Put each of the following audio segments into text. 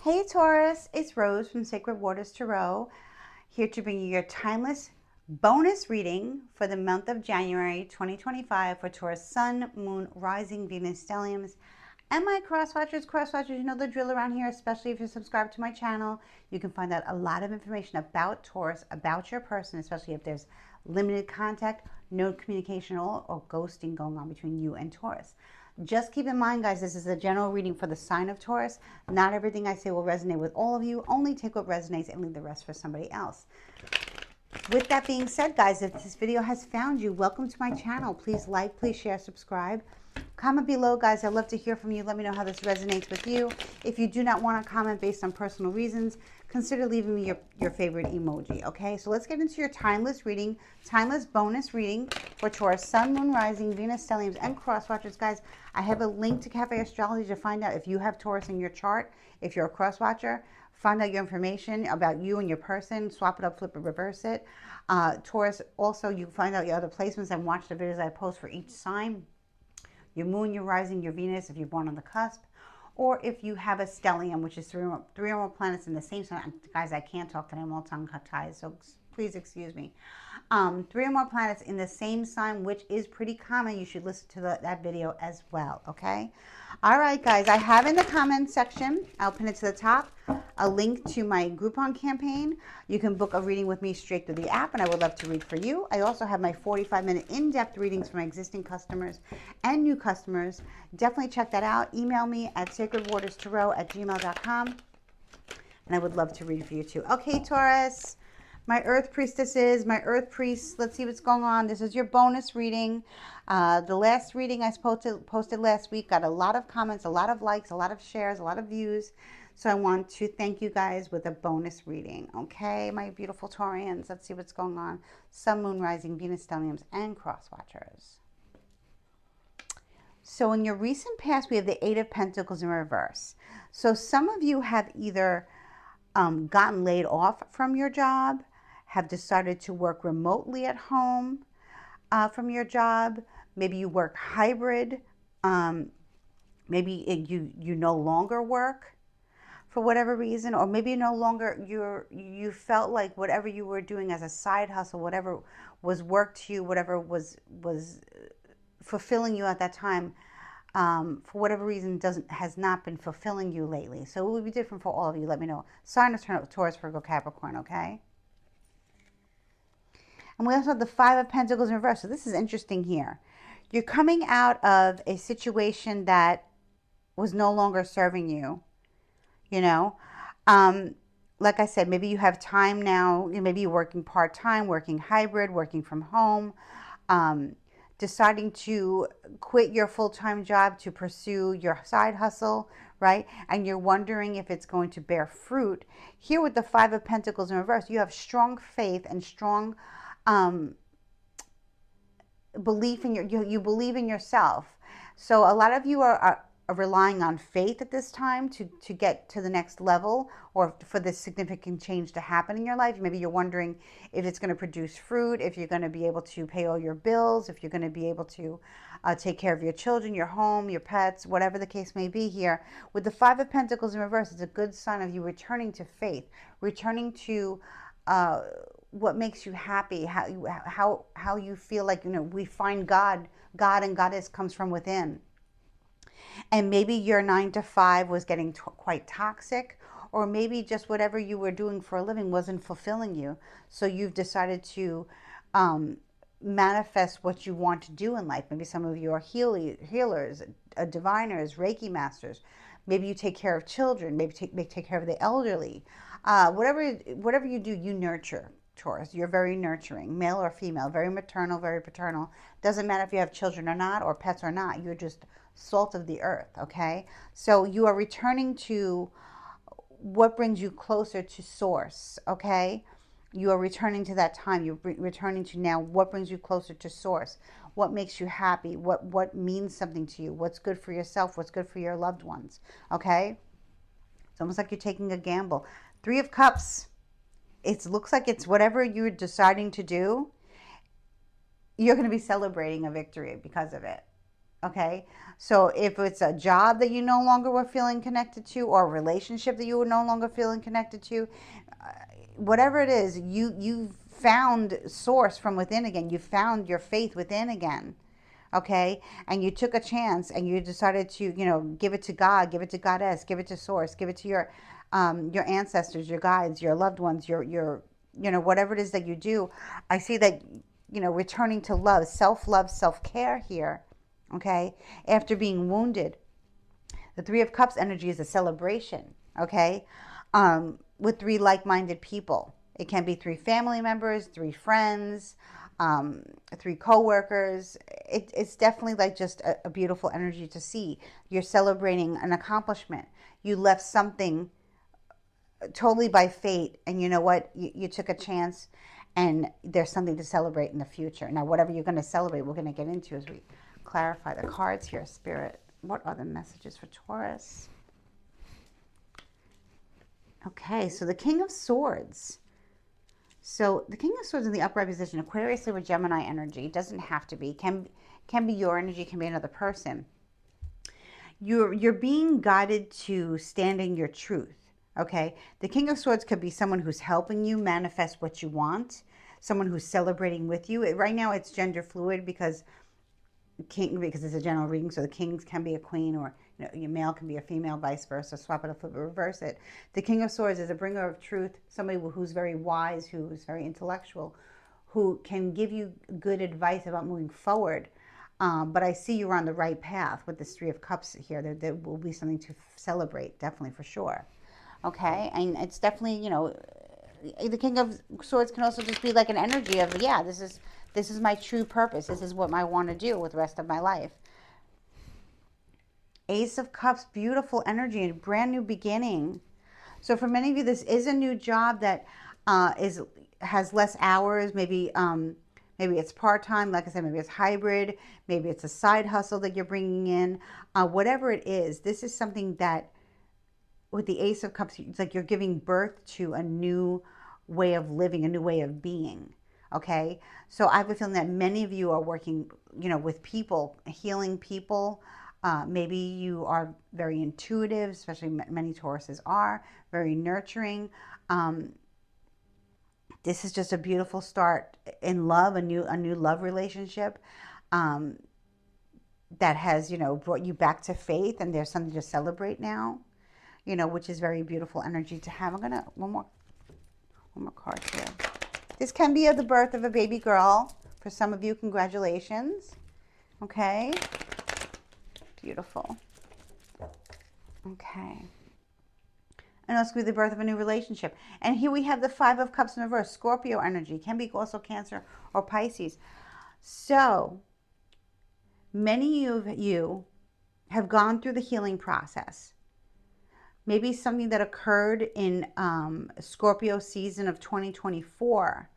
Hey Taurus, it's Rose from Sacred Waters Tarot, here to bring you your timeless bonus reading for the month of January 2025 for Taurus Sun, Moon, Rising, Venus, Stelliums, and my crosswatchers. Crosswatchers, you know the drill around here, especially if you're subscribed to my channel. You can find out a lot of information about Taurus, about your person, especially if there's limited contact, no communication at all, or ghosting going on between you and Taurus. Just keep in mind, guys, this is a general reading for the sign of Taurus. Not everything I say will resonate with all of you. Only take what resonates and leave the rest for somebody else. With that being said, guys, if this video has found you, welcome to my channel. Please like, please share, subscribe. Comment below, guys. I'd love to hear from you. Let me know how this resonates with you. If you do not want to comment based on personal reasons, consider leaving me your favorite emoji, okay? So let's get into your timeless reading, timeless bonus reading for Taurus, Sun, Moon, Rising, Venus, Stelliums, and Crosswatchers. Guys, I have a link to Cafe Astrology to find out if you have Taurus in your chart, if you're a Crosswatcher. Find out your information about you and your person. Swap it up, flip it, reverse it. Taurus, also, you find out your other placements and watch the videos I post for each sign. Your moon, your rising, your Venus, if you're born on the cusp. Or if you have a stellium, which is three or more planets in the same sign. Guys, I can't talk today. I'm all tongue-tied, so please excuse me. 3 or more planets in the same sign, which is pretty common. You should listen to that video as well, okay? All right, guys, I have in the comments section, I'll pin it to the top, a link to my Groupon campaign. You can book a reading with me straight through the app, and I would love to read for you. I also have my 45-minute in-depth readings for my existing customers and new customers. Definitely check that out. Email me at sacredwaterstarot@gmail.com, and I would love to read for you too. Okay, Taurus. My Earth Priestesses, my Earth Priests, let's see what's going on. This is your bonus reading. The last reading I posted last week got a lot of comments, a lot of likes, a lot of shares, a lot of views. So I want to thank you guys with a bonus reading. Okay, my beautiful Taurians, let's see what's going on. Sun, Moon, Rising, Venus, Stelliums, and Crosswatchers. So in your recent past, we have the Eight of Pentacles in reverse. So some of you have either gotten laid off from your job, have decided to work remotely at home from your job. Maybe you work hybrid. Maybe you no longer work for whatever reason, or maybe no longer you felt like whatever you were doing as a side hustle, whatever was work to you, whatever was fulfilling you at that time, for whatever reason has not been fulfilling you lately. So it will be different for all of you. Let me know. Sign of Taurus, Virgo, Capricorn, okay? And we also have the Five of Pentacles in reverse. So this is interesting here. You're coming out of a situation that was no longer serving you, you know. Like I said, maybe you have time now. Maybe you're working part-time, working hybrid, working from home, deciding to quit your full-time job to pursue your side hustle, right? And you're wondering if it's going to bear fruit. Here with the Five of Pentacles in reverse, you have strong faith and strong belief in you believe in yourself. So a lot of you are relying on faith at this time to get to the next level, or for this significant change to happen in your life. Maybe you're wondering if it's going to produce fruit, if you're going to be able to pay all your bills, if you're going to be able to take care of your children, your home, your pets, whatever the case may be. Here with the Five of Pentacles in reverse, it's a good sign of you returning to faith, returning to what makes you happy, how you feel like, we find God and Goddess comes from within. And maybe your 9 to 5 was getting quite toxic, or maybe just whatever you were doing for a living wasn't fulfilling you. So you've decided to manifest what you want to do in life. Maybe some of you are healers, diviners, Reiki masters. Maybe you take care of children. Maybe take care of the elderly. Whatever you do, you nurture. Taurus, you're very nurturing, male or female, very maternal, very paternal. Doesn't matter if you have children or not, or pets or not. You're just salt of the earth, okay? So you are returning to what brings you closer to source, okay? You are returning to that time. You're returning to now what brings you closer to source, what makes you happy, what means something to you, what's good for yourself, what's good for your loved ones, okay? It's almost like you're taking a gamble. 3 of Cups. It looks like it's whatever you're deciding to do, you're going to be celebrating a victory because of it. Okay. So if it's a job that you no longer were feeling connected to, or a relationship that you were no longer feeling connected to, whatever it is, you found source from within again. You found your faith within again. Okay, and you took a chance and you decided to, give it to God, give it to Goddess, give it to Source, give it to your ancestors, your guides, your loved ones, your whatever it is that you do. I see that, returning to love, self-care here. Okay, after being wounded, the Three of Cups energy is a celebration. Okay, with three like-minded people. It can be three family members, three friends, um, three co-workers. It's definitely like just a beautiful energy to see. You're celebrating an accomplishment. You left something totally by fate, and you know what? You took a chance, and there's something to celebrate in the future. Now, whatever you're going to celebrate, we're going to get into as we clarify the cards here, Spirit. What are the messages for Taurus? Okay, so the King of Swords. So the King of Swords in the upright position, Aquarius, Libra, Gemini energy. It doesn't have to be. Can be your energy, can be another person. You're being guided to stand in your truth. Okay? The King of Swords could be someone who's helping you manifest what you want, someone who's celebrating with you. Right now it's gender fluid because it's a general reading, so the kings can be a queen, or your male can be a female, vice versa. Swap it, flip it, reverse it. The King of Swords is a bringer of truth, somebody who's very wise, who's very intellectual, who can give you good advice about moving forward. But I see you're on the right path with this Three of Cups here. There will be something to celebrate, definitely, for sure. Okay, and it's definitely, the King of Swords can also just be like an energy of, yeah, this is my true purpose. This is what I want to do with the rest of my life. Ace of Cups, beautiful energy and brand new beginning. So for many of you, this is a new job that has less hours. Maybe it's part-time, like I said, maybe it's hybrid, maybe it's a side hustle that you're bringing in. Whatever it is, this is something that, with the Ace of Cups, it's like you're giving birth to a new way of living, a new way of being. Okay, so I have a feeling that many of you are working, with people, healing people. Maybe you are very intuitive, especially many Tauruses are very nurturing. This is just a beautiful start in love, a new love relationship. Um, that has, brought you back to faith, and there's something to celebrate now, which is very beautiful energy to have. I'm gonna one more card here. This can be of the birth of a baby girl. For some of you, congratulations. Okay, beautiful. Okay. And also be the birth of a new relationship. And here we have the Five of Cups in reverse, Scorpio energy. Can be also Cancer or Pisces. So many of you have gone through the healing process. Maybe something that occurred in Scorpio season of 2024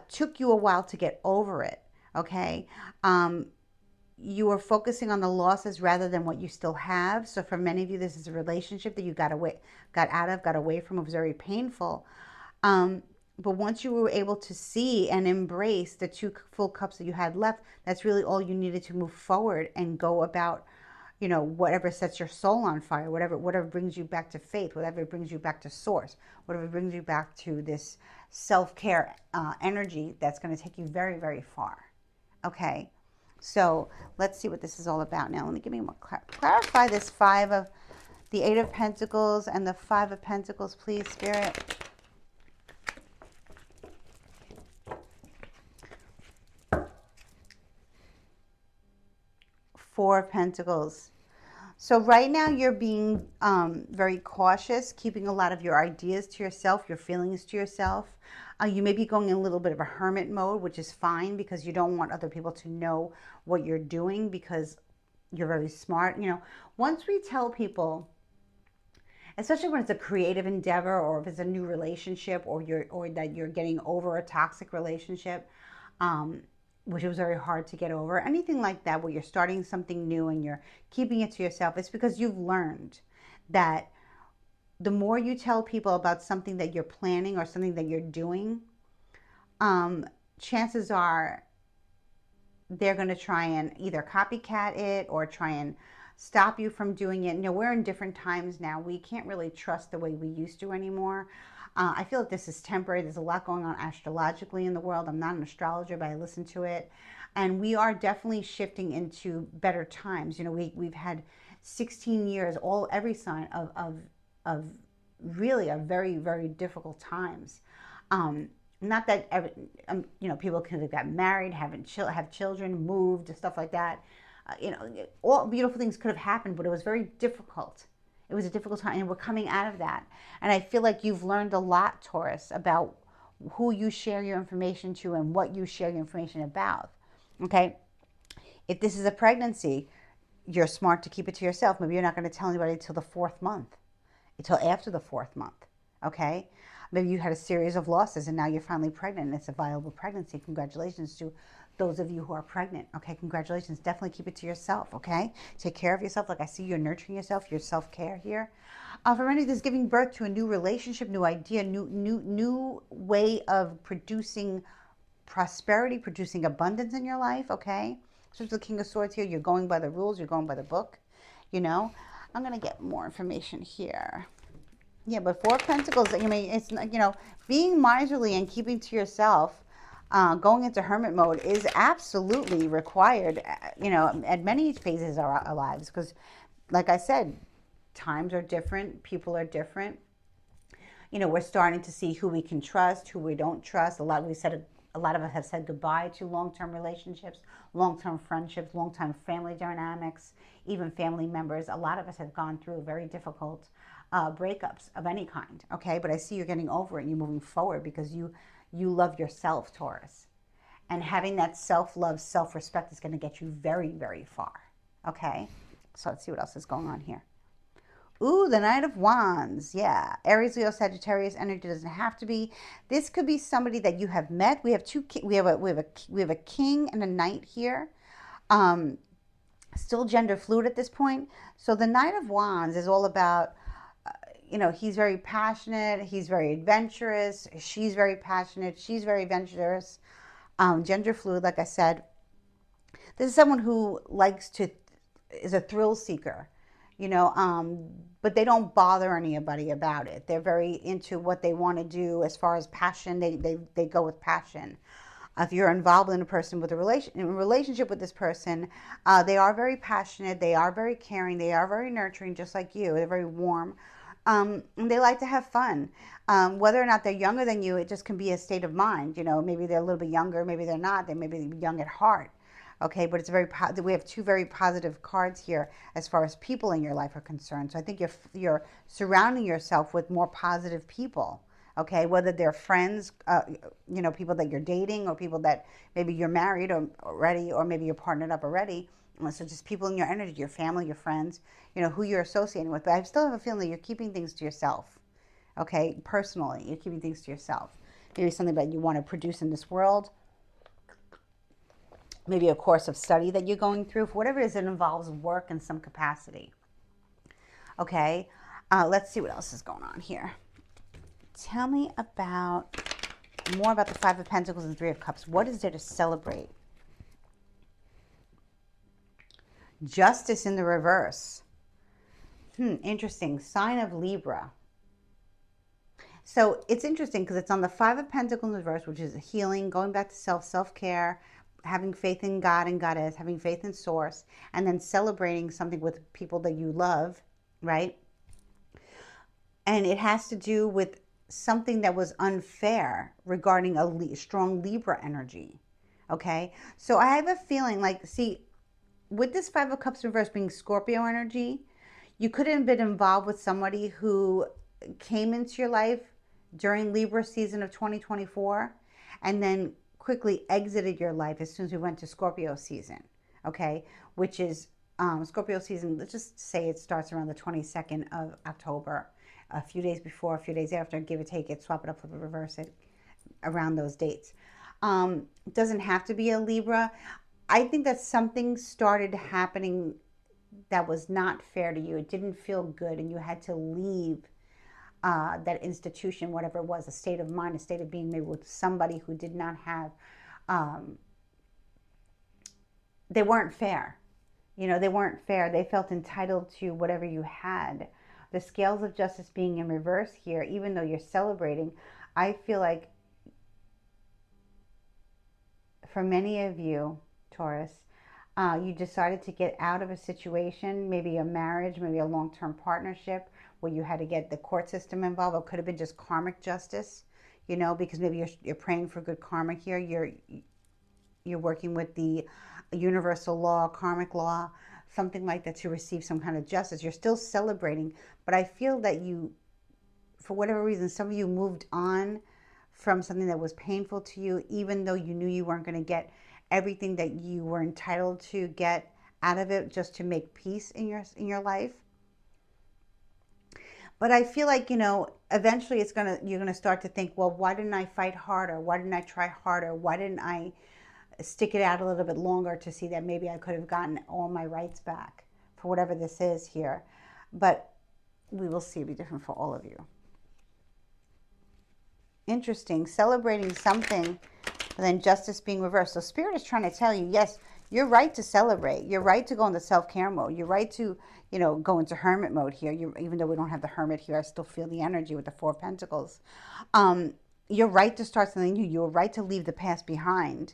took you a while to get over it. Okay. You are focusing on the losses rather than what you still have. So for many of you, this is a relationship that you got away from. It was very painful. But once you were able to see and embrace the two full cups that you had left, that's really all you needed to move forward and go about, whatever sets your soul on fire, whatever brings you back to faith, whatever brings you back to source, whatever brings you back to this self-care energy that's going to take you very, very far. Okay. So let's see what this is all about now. Let me give me more clarify this the Eight of Pentacles and the Five of Pentacles, please, Spirit. Four of Pentacles. So right now you're being very cautious, keeping a lot of your ideas to yourself, your feelings to yourself. You may be going in a little bit of a hermit mode, which is fine because you don't want other people to know what you're doing because you're very smart. Once we tell people, especially when it's a creative endeavor or if it's a new relationship or that you're getting over a toxic relationship, which was very hard to get over, anything like that where you're starting something new and you're keeping it to yourself, it's because you've learned that the more you tell people about something that you're planning or something that you're doing, chances are they're going to try and either copycat it or try and stop you from doing it. We're in different times now. We can't really trust the way we used to anymore. I feel like this is temporary. There's a lot going on astrologically in the world. I'm not an astrologer, but I listen to it. And we are definitely shifting into better times. We've had 16 years, every sign of really a very, very difficult times. Not that people could have got married, have children, moved, stuff like that. All beautiful things could have happened, but it was very difficult. It was a difficult time, and we're coming out of that. And I feel like you've learned a lot, Taurus, about who you share your information to and what you share your information about. Okay? If this is a pregnancy, you're smart to keep it to yourself. Maybe you're not going to tell anybody until the fourth month, until after the fourth month. Okay? Maybe you had a series of losses and now you're finally pregnant and it's a viable pregnancy. Congratulations to those of you who are pregnant. Okay, congratulations. Definitely keep it to yourself. Okay, take care of yourself. Like I see you're nurturing yourself, your self-care here. For many, this is giving birth to a new relationship, new idea, new way of producing prosperity, producing abundance in your life. Okay, so the King of Swords here. You're going by the rules. You're going by the book. I'm gonna get more information here. Yeah, but Four of Pentacles, it's, being miserly and keeping to yourself, going into hermit mode is absolutely required, at many phases of our lives. Because, like I said, times are different, people are different. We're starting to see who we can trust, who we don't trust. A lot of us have said goodbye to long-term relationships, long-term friendships, long-term family dynamics, even family members. A lot of us have gone through very difficult breakups of any kind. Okay, but I see you're getting over it and you're moving forward because you love yourself, Taurus, and having that self-love, self-respect is going to get you very, very far. Okay, so let's see what else is going on here. Ooh, the Knight of Wands. Yeah, Aries, Leo, Sagittarius energy. Doesn't have to be. This could be somebody that you have met. We have we have a king and a knight here. Still gender fluid at this point. So the Knight of Wands is all about, he's very passionate. He's very adventurous. She's very passionate. She's very adventurous. Gender fluid, like I said. This is someone who is a thrill seeker, but they don't bother anybody about it. They're very into what they want to do as far as passion. They go with passion. If you're involved in a relationship with this person, they are very passionate. They are very caring. They are very nurturing, just like you. They're very warm. And they like to have fun. Whether or not they're younger than you, it just can be a state of mind. Maybe they're a little bit younger, maybe they're not. They may be young at heart. Okay, but it's we have two very positive cards here as far as people in your life are concerned. So I think you're surrounding yourself with more positive people. Okay, whether they're friends, people that you're dating, or people that maybe you're married already, or maybe you're partnered up already. So just people in your energy, your family, your friends, who you're associating with. But I still have a feeling that you're keeping things to yourself. Okay, personally, you're keeping things to yourself. Maybe something that you want to produce in this world. Maybe a course of study that you're going through. For whatever it is, it involves work in some capacity. Okay, let's see what else is going on here. Tell me more about the Five of Pentacles and Three of Cups. What is there to celebrate? Justice in the reverse. Interesting. Sign of Libra. So it's interesting because it's on the Five of Pentacles in reverse, which is healing, going back to self-care, having faith in God and Goddess, having faith in Source, and then celebrating something with people that you love, right? And it has to do with something that was unfair regarding a strong Libra energy. Okay, so I have a feeling like, see, with this Five of Cups reverse being Scorpio energy, you could have been involved with somebody who came into your life during Libra season of 2024 and then quickly exited your life as soon as we went to Scorpio season. Okay, which is Scorpio season, let's just say it starts around the 22nd of October. A few days before, a few days after, give or take it, swap it up, flip it, reverse it, around those dates. It doesn't have to be a Libra. I think that something started happening that was not fair to you. It didn't feel good, and you had to leave that institution, whatever it was, a state of mind, a state of being, maybe with somebody who did not have they weren't fair. They weren't fair. They felt entitled to whatever you had. The scales of justice being in reverse here, even though you're celebrating, I feel like for many of you, Taurus, you decided to get out of a situation, maybe a marriage, maybe a long-term partnership where you had to get the court system involved. It could have been just karmic justice, because maybe you're praying for good karma here. You're working with the universal law, karmic law, something like that to receive some kind of justice. You're still celebrating, but I feel that you, for whatever reason, some of you moved on from something that was painful to you, even though you knew you weren't going to get everything that you were entitled to get out of it, just to make peace in your life. But I feel like, eventually you're gonna start to think, well, why didn't I fight harder? Why didn't I try harder? Why didn't I stick it out a little bit longer to see that maybe I could have gotten all my rights back for whatever this is here? But we will see. It'll be different for all of you. Interesting. Celebrating something, and then justice being reversed. So Spirit is trying to tell you, yes, you're right to celebrate. You're right to go into self-care mode. You're right to, go into hermit mode here. Even though we don't have the hermit here, I still feel the energy with the Four of Pentacles. You're right to start something new. You're right to leave the past behind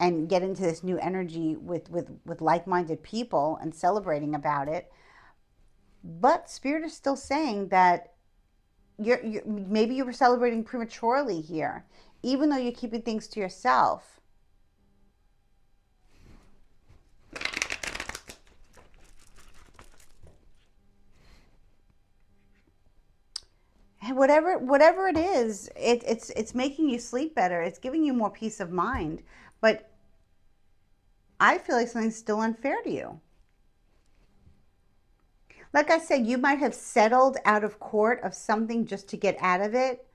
and get into this new energy with like-minded people and celebrating about it. But Spirit is still saying that maybe you were celebrating prematurely here, even though you're keeping things to yourself. And whatever it is, it's making you sleep better. It's giving you more peace of mind. But I feel like something's still unfair to you. Like I said, you might have settled out of court of something just to get out of it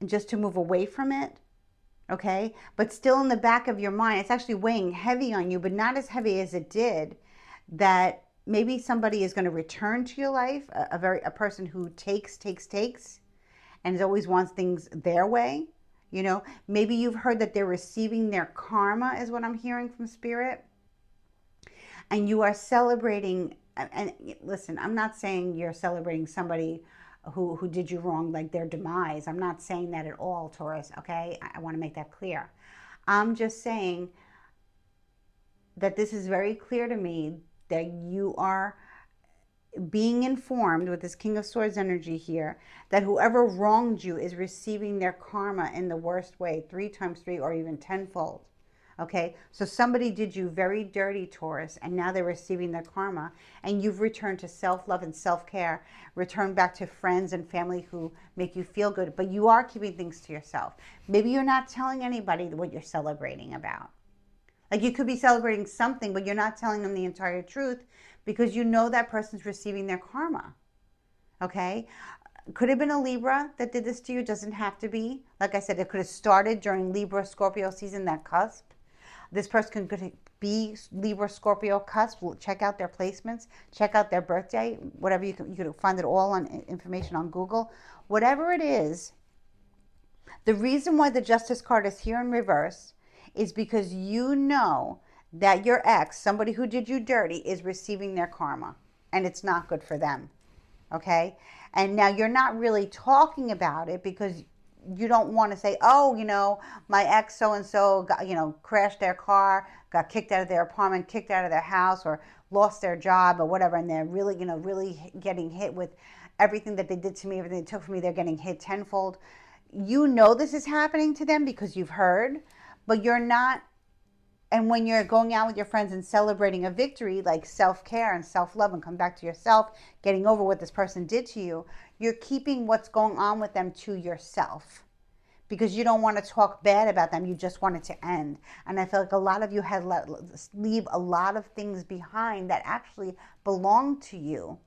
and just to move away from it. Okay? But still in the back of your mind, it's actually weighing heavy on you, but not as heavy as it did, that maybe somebody is going to return to your life, a person who takes, and always wants things their way. Maybe you've heard that they're receiving their karma, is what I'm hearing from Spirit. And you are celebrating. And listen, I'm not saying you're celebrating somebody who did you wrong, like their demise. I'm not saying that at all, Taurus, okay? I want to make that clear. I'm just saying that this is very clear to me that you are being informed with this King of Swords energy here that whoever wronged you is receiving their karma in the worst way, 3 times 3 or even tenfold. Okay, so somebody did you very dirty, Taurus, and now they're receiving their karma, and you've returned to self-love and self-care, returned back to friends and family who make you feel good, but you are keeping things to yourself. Maybe you're not telling anybody what you're celebrating about. Like, you could be celebrating something, but you're not telling them the entire truth because you know that person's receiving their karma. Okay? Could have been a Libra that did this to you. It doesn't have to be. Like I said, it could have started during Libra, Scorpio season, that cusp. This person could be Libra, Scorpio cusp. Check out their placements. Check out their birthday. Whatever, you could find it all on information on Google. Whatever it is, the reason why the Justice card is here in reverse is because you know that your ex, somebody who did you dirty, is receiving their karma. And it's not good for them. Okay? And now you're not really talking about it because you don't want to say, oh, my ex so-and-so got, crashed their car, got kicked out of their apartment, kicked out of their house, or lost their job or whatever. And they're really, really getting hit with everything that they did to me, everything they took from me. They're getting hit tenfold. You know this is happening to them because you've heard, but you're not. And when you're going out with your friends and celebrating a victory, like self-care and self-love, and come back to yourself, getting over what this person did to you, you're keeping what's going on with them to yourself because you don't want to talk bad about them. You just want it to end. And I feel like a lot of you had leave a lot of things behind that actually belong to you.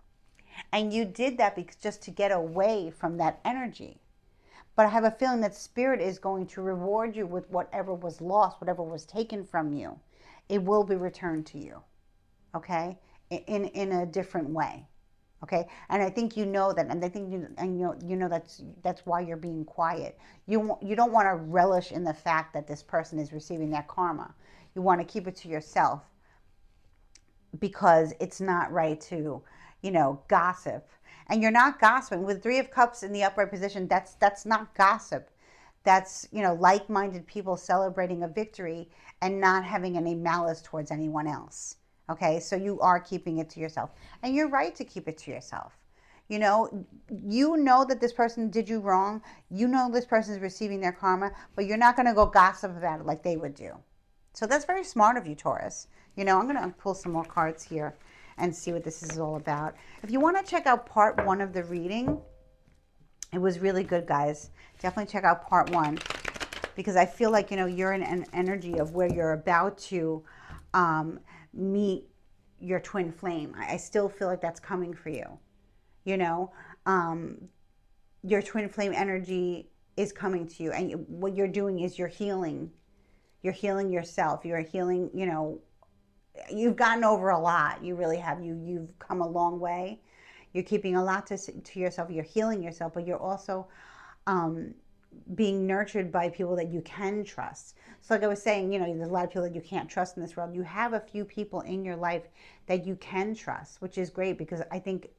And you did that because just to get away from that energy. But I have a feeling that Spirit is going to reward you with whatever was lost, whatever was taken from you. It will be returned to you, okay, in a different way, okay? And I think you know that, and I think you know that's why you're being quiet. You don't want to relish in the fact that this person is receiving that karma. You want to keep it to yourself. because it's not right to, gossip. And you're not gossiping. With Three of Cups in the upright position, that's not gossip. That's, like-minded people celebrating a victory and not having any malice towards anyone else. Okay, so you are keeping it to yourself. And you're right to keep it to yourself. You know that this person did you wrong. You know this person is receiving their karma, but you're not going to go gossip about it like they would do. So that's very smart of you, Taurus. I'm going to pull some more cards here and see what this is all about. If you want to check out part 1 of the reading, it was really good, guys. Definitely check out part 1, because I feel like, you're in an energy of where you're about to meet your twin flame. I still feel like that's coming for you. Your twin flame energy is coming to you, and what you're doing is you're healing. You're healing yourself. You're healing, you've gotten over a lot. You really have. You've come a long way. You're keeping a lot to yourself. You're healing yourself, but you're also being nurtured by people that you can trust. So like I was saying, there's a lot of people that you can't trust in this world. You have a few people in your life that you can trust, which is great, because I think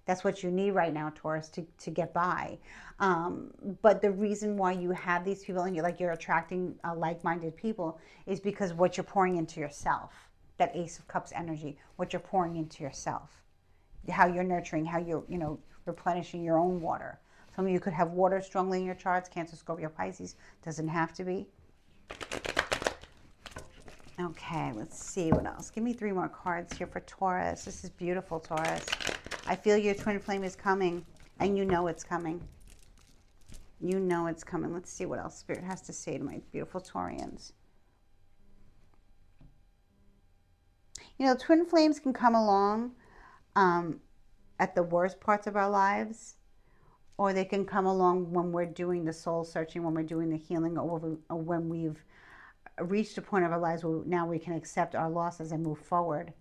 that's what you need right now, Taurus, to get by. But the reason why you have these people and you're attracting like-minded people is because what you're pouring into yourself, that Ace of Cups energy, what you're pouring into yourself, how you're nurturing, how you're, replenishing your own water. Some of you could have water strongly in your charts, Cancer, Scorpio, Pisces. Doesn't have to be. Okay, let's see what else. Give me 3 more cards here for Taurus. This is beautiful, Taurus. I feel your twin flame is coming, and you know it's coming. You know it's coming. Let's see what else Spirit has to say to my beautiful Taurians. Twin flames can come along at the worst parts of our lives, or they can come along when we're doing the soul searching, when we're doing the healing, or when we've reached a point of our lives where now we can accept our losses and move forward.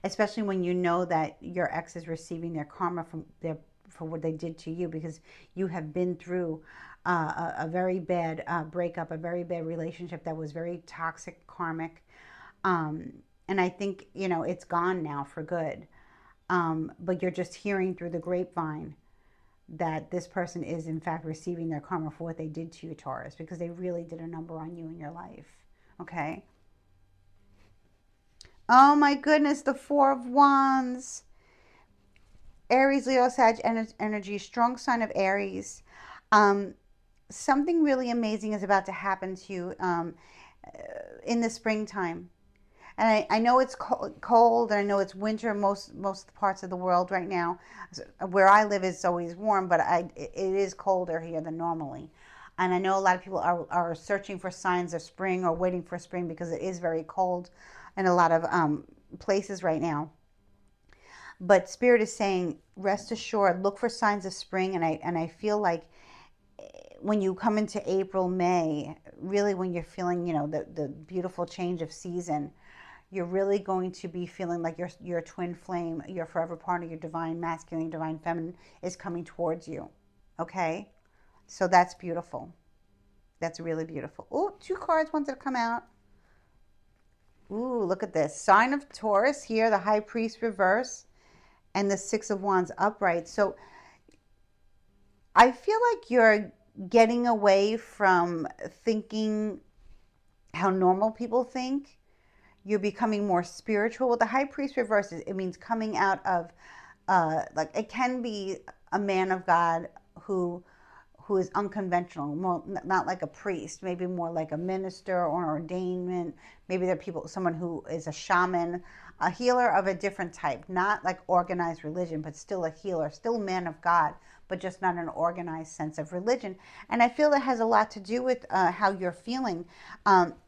Especially when you know that your ex is receiving their karma for what they did to you, because you have been through a very bad breakup, a very bad relationship that was very toxic, karmic. And I think, it's gone now for good. But you're just hearing through the grapevine that this person is, in fact, receiving their karma for what they did to you, Taurus, because they really did a number on you in your life. Okay? Oh my goodness, the 4 of Wands. Aries, Leo, Sag energy, strong sign of Aries. Something really amazing is about to happen to you in the springtime. And I know it's cold, and I know it's winter in most parts of the world right now. Where I live is always warm, but it is colder here than normally. And I know a lot of people are searching for signs of spring or waiting for spring, because it is very cold in a lot of places right now. But Spirit is saying, rest assured, look for signs of spring. And I feel like when you come into April, May, really when you're feeling, the beautiful change of season, you're really going to be feeling like your twin flame, your forever partner, your divine masculine, divine feminine is coming towards you. Okay? So that's beautiful. That's really beautiful. Oh, 2 cards wanted to come out. Ooh, look at this. Sign of Taurus here, the High Priest reverse, and the 6 of Wands upright. So I feel like you're getting away from thinking how normal people think. You're becoming more spiritual. With the High Priest reverse, it means coming out of, it can be a man of God who is unconventional, more, not like a priest, maybe more like a minister or an ordainment. Maybe there are someone who is a shaman, a healer of a different type, not like organized religion, but still a healer, still a man of God, but just not an organized sense of religion. And I feel that has a lot to do with how you're feeling.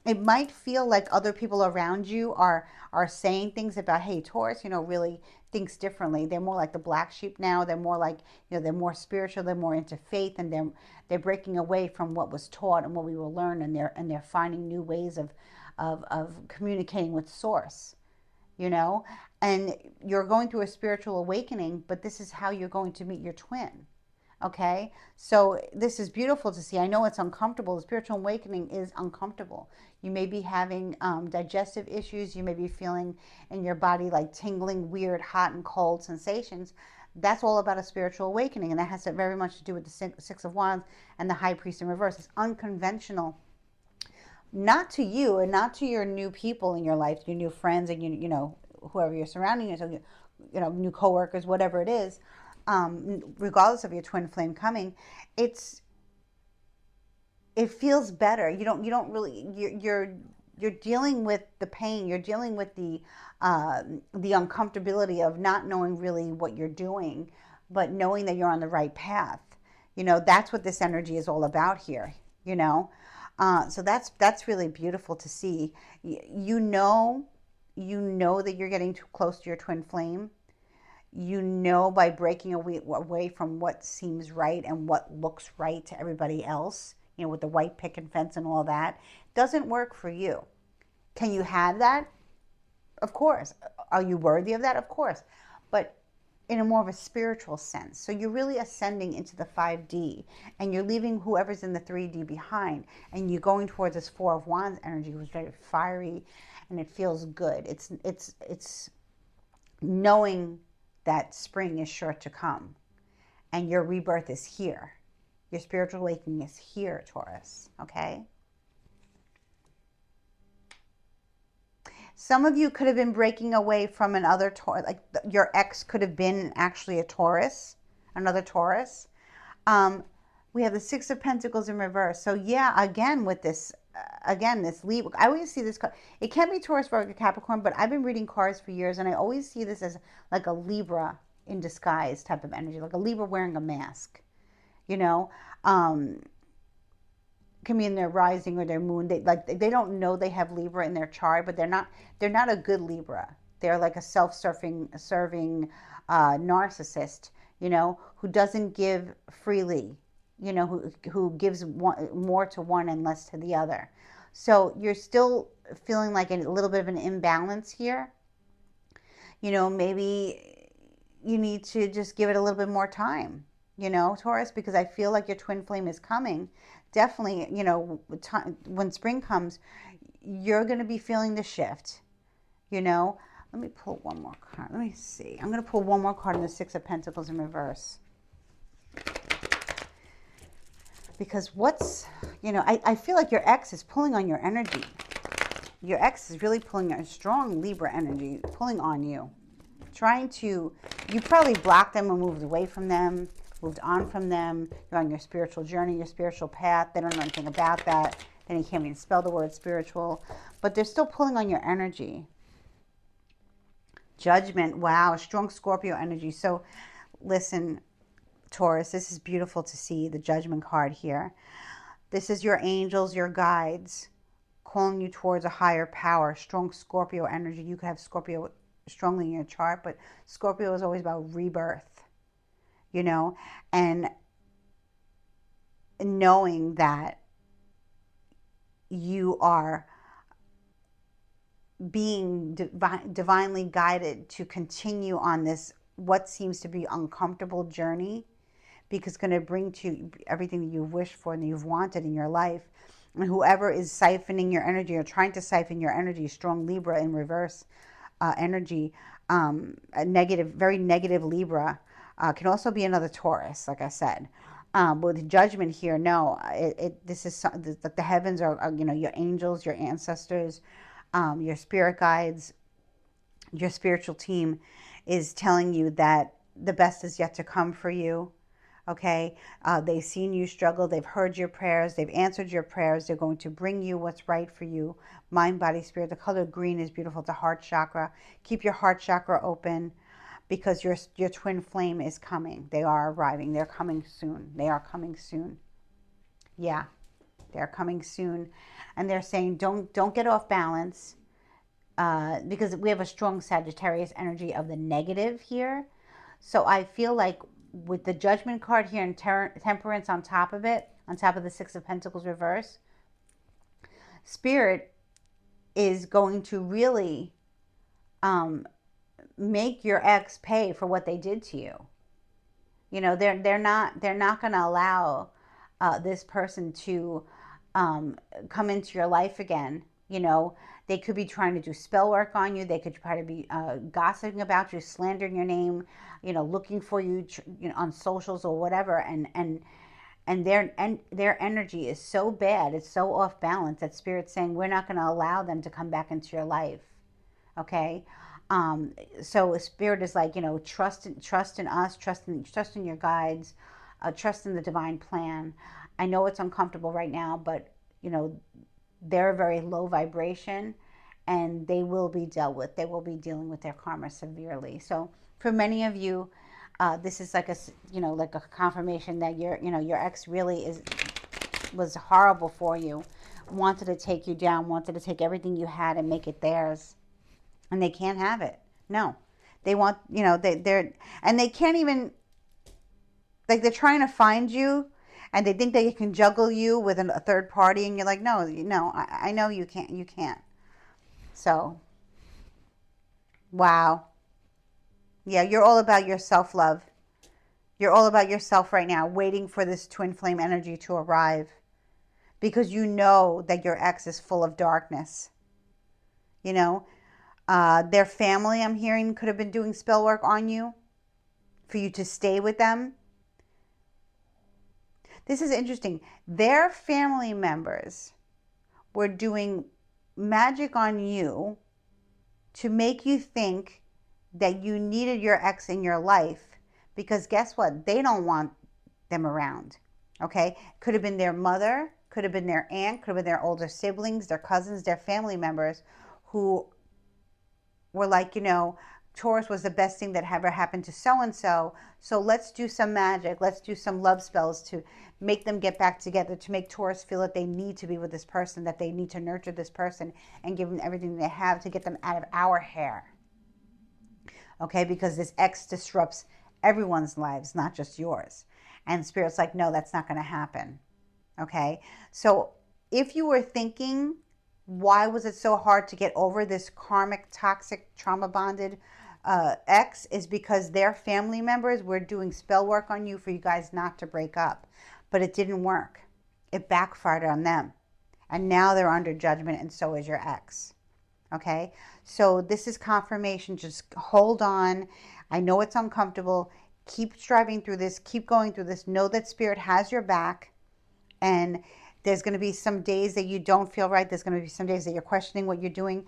It might feel like other people around you are saying things about, hey, Taurus, really thinks differently. They're more like the black sheep now. They're more like, they're more spiritual. They're more into faith, and they're breaking away from what was taught and what we were learned, and they're finding new ways of communicating with Source. And you're going through a spiritual awakening, but this is how you're going to meet your twin. Okay, so this is beautiful to see. I know it's uncomfortable. Spiritual awakening is uncomfortable. You may be having digestive issues. You may be feeling in your body like tingling, weird, hot and cold sensations. That's all about a spiritual awakening, and that has very much to do with the Six of Wands and the High Priest in reverse. It's unconventional, not to you and not to your new people in your life, your new friends, and you know whoever you're surrounding yourself, new coworkers, whatever it is. Regardless of your twin flame coming, it's it feels better. You don't really you're dealing with the pain. You're dealing with the uncomfortability of not knowing really what you're doing, but knowing that you're on the right path. That's what this energy is all about here. You know, so that's really beautiful to see. You know that you're getting too close to your twin flame. By breaking away from what seems right and what looks right to everybody else, with the white picket fence and all that, doesn't work for you. Can you have that? Of course. Are you worthy of that? Of course. But in a more of a spiritual sense. So you're really ascending into the 5D, and you're leaving whoever's in the 3D behind, and you're going towards this Four of Wands energy, which is very fiery, and it feels good. It's knowing that spring is sure to come and your rebirth is here. Your spiritual awakening is here, Taurus, okay? Some of you could have been breaking away from another Taurus, like your ex could have been actually a Taurus, another Taurus. We have the Six of Pentacles in reverse. So yeah, again with this, this Libra. I always see this. It can be Taurus, Virgo, Capricorn, but I've been reading cards for years, and I always see this as like a Libra in disguise type of energy, like a Libra wearing a mask. You know, can be in their rising or their moon. They don't know they have Libra in their chart, but they're not a good Libra. They're like a serving narcissist, who doesn't give freely, who gives more to one and less to the other. So you're still feeling like a little bit of an imbalance here. Maybe you need to just give it a little bit more time, Taurus, because I feel like your twin flame is coming. Definitely, when spring comes, you're going to be feeling the shift, Let me pull one more card. Let me see. I'm going to pull one more card in the Six of Pentacles in reverse. Because I feel like your ex is pulling on your energy. Your ex is really pulling a strong Libra energy, pulling on you. You probably blocked them and moved away from them, moved on from them. You're on your spiritual journey, your spiritual path. They don't know anything about that. Then you can't even spell the word spiritual. But they're still pulling on your energy. Judgment. Wow, strong Scorpio energy. So listen, Taurus, this is beautiful to see the Judgment card here. This is your angels, your guides, calling you towards a higher power. Strong Scorpio energy. You could have Scorpio strongly in your chart, but Scorpio is always about rebirth, and knowing that you are being divinely guided to continue on this what seems to be uncomfortable journey, because it's going to bring to you everything that you've wished for and that you've wanted in your life. And whoever is siphoning your energy or trying to siphon your energy, strong Libra in reverse energy, a negative, very negative Libra, can also be another Taurus, like I said. But with Judgment here, no, this is the heavens are your angels, your ancestors, your spirit guides, your spiritual team is telling you that the best is yet to come for you. Okay, they've seen you struggle. They've heard your prayers. They've answered your prayers. They're going to bring you what's right for you. Mind, body, spirit. The color green is beautiful. The heart chakra. Keep your heart chakra open, because your twin flame is coming. They are arriving. They're coming soon. They are coming soon. Yeah, they're coming soon, and they're saying don't get off balance, because we have a strong Sagittarius energy of the negative here. So I feel like with the Judgment card here and Temperance on top of it, on top of the Six of Pentacles reverse, Spirit is going to really make your ex pay for what they did to you. You know, they're not going to allow this person to come into your life again. You know, they could be trying to do spell work on you. They could try to be gossiping about you, slandering your name, you know, looking for you, you know, on socials or whatever. And their energy is so bad, it's so off balance that Spirit's saying we're not going to allow them to come back into your life. Okay. So Spirit is like, you know, trust in us, trust in your guides, trust in the divine plan. I know it's uncomfortable right now, but you know, they're a very low vibration, and they will be dealt with. They will be dealing with their karma severely. So for many of you, this is like a, you know, like a confirmation that your ex really was horrible for you, wanted to take you down, wanted to take everything you had and make it theirs, and they can't have it. No, they want, you know, they're, and they can't even, like, they're trying to find you, and they think they can juggle you with a third party, and you're like, no, no, I know you can't. So, wow. Yeah, you're all about your self-love. You're all about yourself right now, waiting for this twin flame energy to arrive, because you know that your ex is full of darkness. You know, their family, I'm hearing, could have been doing spell work on you for you to stay with them. This is interesting. Their family members were doing magic on you to make you think that you needed your ex in your life, because guess what? They don't want them around. Okay? Could have been their mother, could have been their aunt, could have been their older siblings, their cousins, their family members who were like, you know, Taurus was the best thing that ever happened to so and so. So let's do some magic. Let's do some love spells to make them get back together, to make Taurus feel that they need to be with this person, that they need to nurture this person and give them everything they have to get them out of our hair. Okay, because this X disrupts everyone's lives, not just yours. And Spirit's like, no, that's not going to happen. Okay, so if you were thinking, why was it so hard to get over this karmic, toxic, trauma bonded ex, is because their family members were doing spell work on you for you guys not to break up. But it didn't work. It backfired on them. And now they're under judgment, and so is your ex. Okay? So this is confirmation. Just hold on. I know it's uncomfortable. Keep striving through this. Keep going through this. Know that Spirit has your back. And there's going to be some days that you don't feel right. There's going to be some days that you're questioning what you're doing.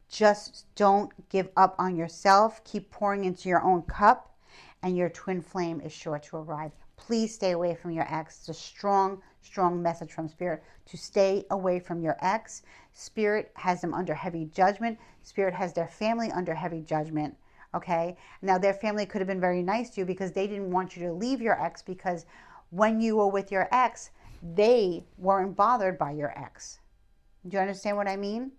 Just don't give up on yourself. Keep pouring into your own cup, and your twin flame is sure to arrive. Please stay away from your ex. It's a strong, strong message from Spirit to stay away from your ex. Spirit has them under heavy judgment. Spirit has their family under heavy judgment. Okay? Now, their family could have been very nice to you because they didn't want you to leave your ex, because when you were with your ex, they weren't bothered by your ex. Do you understand what I mean?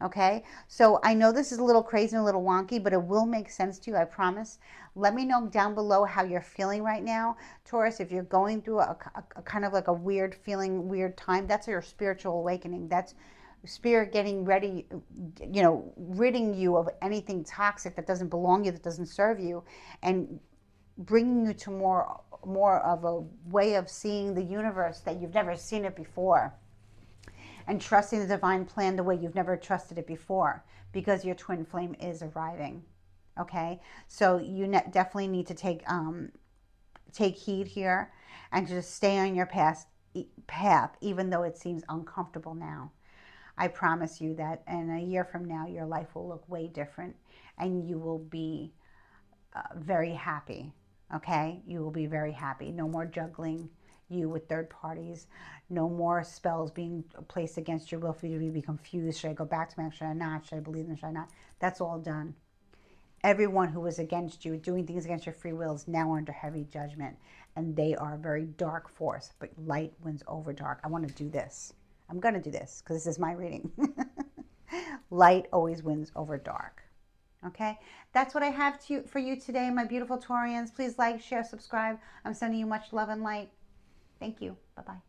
Okay, so I know this is a little crazy and a little wonky, but it will make sense to you, I promise. Let me know down below how you're feeling right now, Taurus. If you're going through a kind of like a weird feeling, weird time, that's your spiritual awakening. That's Spirit getting ready, you know, ridding you of anything toxic that doesn't belong to you, that doesn't serve you, and bringing you to more of a way of seeing the universe that you've never seen it before, and trusting the divine plan the way you've never trusted it before, because your twin flame is arriving. Okay, so you definitely need to take heed here, and just stay on your path, even though it seems uncomfortable now. I promise you that in a year from now, your life will look way different, and you will be very happy. Okay, you will be very happy. No more juggling you with third parties. No more spells being placed against your will for you to be confused. Should I go back to my ex? Should I not? Should I believe them? Should I not? That's all done. Everyone who was against you, doing things against your free will, is now under heavy judgment, and they are a very dark force. But light wins over dark. I want to do this. I'm going to do this because this is my reading. Light always wins over dark. Okay, that's what I have for you today, my beautiful Taurians. Please like, share, subscribe. I'm sending you much love and light. Thank you. Bye-bye.